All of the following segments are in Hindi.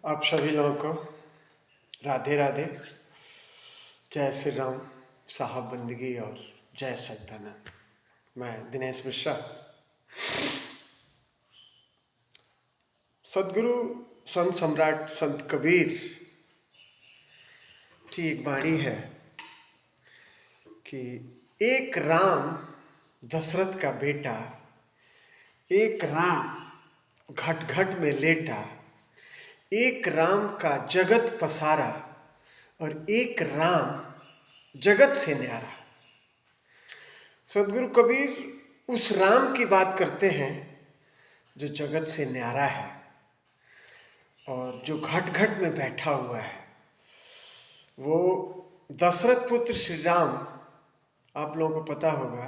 आप सभी लोगों को राधे राधे। जय श्री राम, साहब बंदगी और जय सच्चिदानंद। मैं दिनेश मिश्रा। सदगुरु संत सम्राट संत कबीर की एक वाणी है कि एक राम दशरथ का बेटा, एक राम घट घट में लेटा, एक राम का जगत पसारा और एक राम जगत से न्यारा। सदगुरु कबीर उस राम की बात करते हैं जो जगत से न्यारा है और जो घट घट में बैठा हुआ है। वो दशरथ पुत्र श्री राम। आप लोगों को पता होगा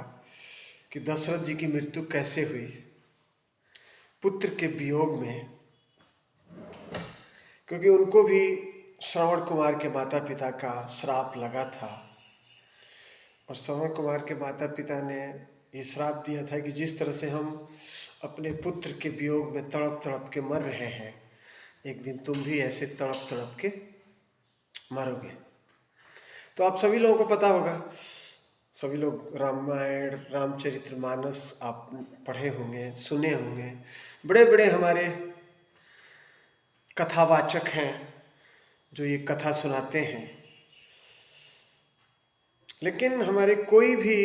कि दशरथ जी की मृत्यु कैसे हुई, पुत्र के वियोग में, क्योंकि उनको भी श्रवण कुमार के माता पिता का श्राप लगा था। और श्रवण कुमार के माता पिता ने ये श्राप दिया था कि जिस तरह से हम अपने पुत्र के वियोग में तड़प तड़प के मर रहे हैं, एक दिन तुम भी ऐसे तड़प तड़प के मरोगे। तो आप सभी लोगों को पता होगा, सभी लोग रामायण रामचरितमानस आप पढ़े होंगे, सुने होंगे। बड़े बड़े हमारे कथावाचक हैं जो ये कथा सुनाते हैं, लेकिन हमारे कोई भी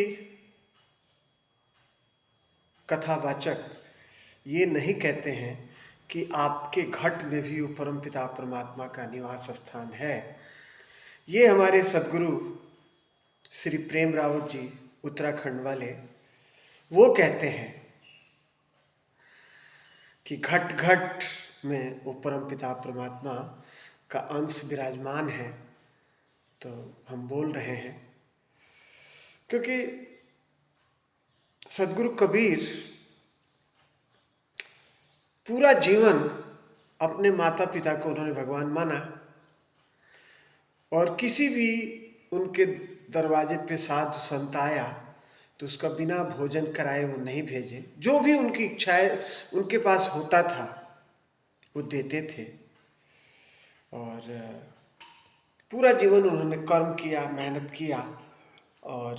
कथावाचक ये नहीं कहते हैं कि आपके घट में भी वो परम पिता परमात्मा का निवास स्थान है। ये हमारे सदगुरु श्री प्रेम रावत जी उत्तराखंड वाले, वो कहते हैं कि घट घट में वो परम पिता परमात्मा का अंश विराजमान है। तो हम बोल रहे हैं क्योंकि सदगुरु कबीर पूरा जीवन अपने माता पिता को उन्होंने भगवान माना और किसी भी उनके दरवाजे पे साधु संत आया तो उसका बिना भोजन कराए वो नहीं भेजे। जो भी उनकी इच्छाएं उनके पास होता था वो देते थे। और पूरा जीवन उन्होंने कर्म किया, मेहनत किया और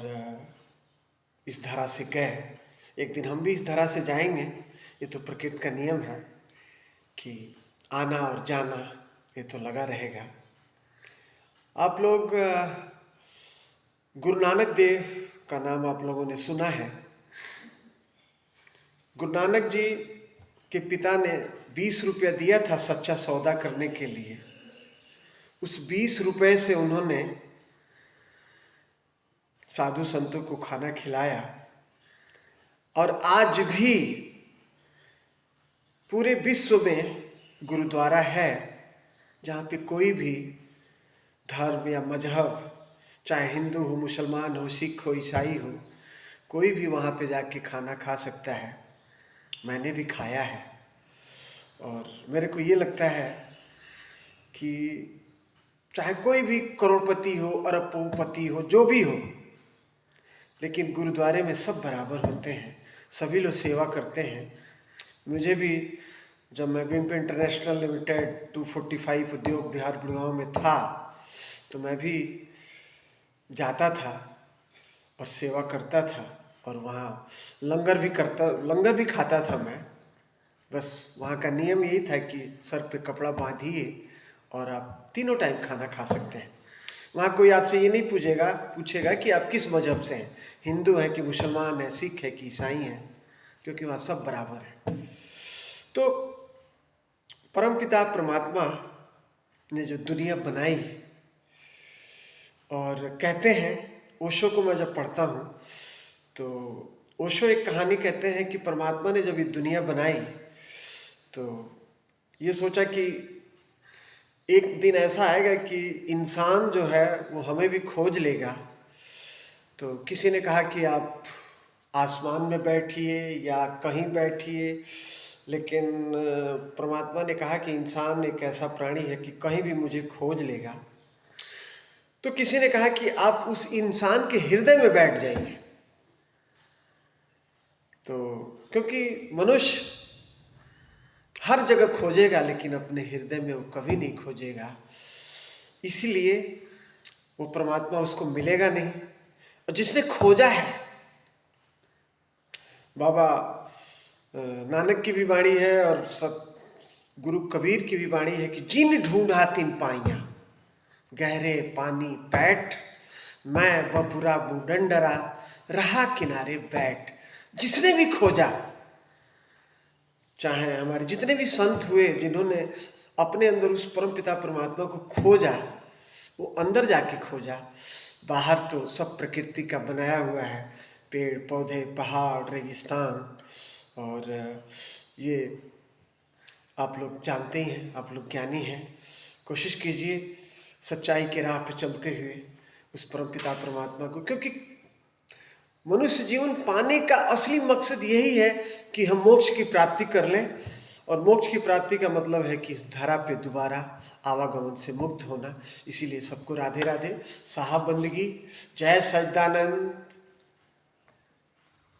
इस धरा से गए। एक दिन हम भी इस धरा से जाएंगे, ये तो प्रकृति का नियम है कि आना और जाना ये तो लगा रहेगा। आप लोग गुरु नानक देव का नाम आप लोगों ने सुना है। गुरु नानक जी के पिता ने 20 रुपया दिया था सच्चा सौदा करने के लिए। उस 20 रुपये से उन्होंने साधु संतों को खाना खिलाया और आज भी पूरे विश्व में गुरुद्वारा है जहाँ पे कोई भी धर्म या मजहब, चाहे हिंदू हो, मुसलमान हो, सिख हो, ईसाई हो, कोई भी वहाँ पे जाके खाना खा सकता है। मैंने भी खाया है और मेरे को ये लगता है कि चाहे कोई भी करोड़पति हो, अरबपति हो, जो भी हो, लेकिन गुरुद्वारे में सब बराबर होते हैं, सभी लोग सेवा करते हैं। मुझे भी जब मैं विम्प इंटरनेशनल लिमिटेड 245 उद्योग बिहार गुड़गांव में था तो मैं भी जाता था और सेवा करता था और वहाँ लंगर भी खाता था मैं। बस वहाँ का नियम यही था कि सर पे कपड़ा बांधिए और आप तीनों टाइम खाना खा सकते हैं। वहाँ कोई आपसे ये नहीं पूछेगा कि आप किस मजहब से हैं, हिंदू हैं कि मुसलमान हैं, सिख है कि ईसाई हैं, क्योंकि वहाँ सब बराबर हैं। तो परमपिता परमात्मा ने जो दुनिया बनाई, और कहते हैं, ओशो को मैं जब पढ़ता हूँ तो ओशो एक कहानी कहते हैं कि परमात्मा ने जब ये दुनिया बनाई तो ये सोचा कि एक दिन ऐसा आएगा कि इंसान जो है वो हमें भी खोज लेगा। तो किसी ने कहा कि आप आसमान में बैठिए या कहीं बैठिए, लेकिन परमात्मा ने कहा कि इंसान एक ऐसा प्राणी है कि कहीं भी मुझे खोज लेगा। तो किसी ने कहा कि आप उस इंसान के हृदय में बैठ जाइए। तो क्योंकि मनुष्य हर जगह खोजेगा लेकिन अपने हृदय में वो कभी नहीं खोजेगा। इसलिए वो परमात्मा उसको मिलेगा नहीं। और जिसने खोजा है, बाबा नानक की भी वाणी है और गुरु कबीर की भी वाणी है कि जिन ढूंढा तिन पाइया, गहरे पानी पैठ, मैं बपुरा बूढ़न डरा, रहा किनारे बैठ। जिसने भी खोजा, चाहे हमारे जितने भी संत हुए जिन्होंने अपने अंदर उस परमपिता परमात्मा को खोजा, वो अंदर जाके खोजा। बाहर तो सब प्रकृति का बनाया हुआ है, पेड़ पौधे पहाड़ रेगिस्तान, और ये आप लोग जानते ही हैं, आप लोग ज्ञानी हैं। कोशिश कीजिए सच्चाई के राह पे चलते हुए उस परमपिता परमात्मा को, क्योंकि मनुष्य जीवन पाने का असली मकसद यही है कि हम मोक्ष की प्राप्ति कर लें। और मोक्ष की प्राप्ति का मतलब है कि इस धरा पे दोबारा आवागमन से मुक्त होना। इसीलिए सबको राधे राधे, साहब बंदगी, जय सच्चिदानंद।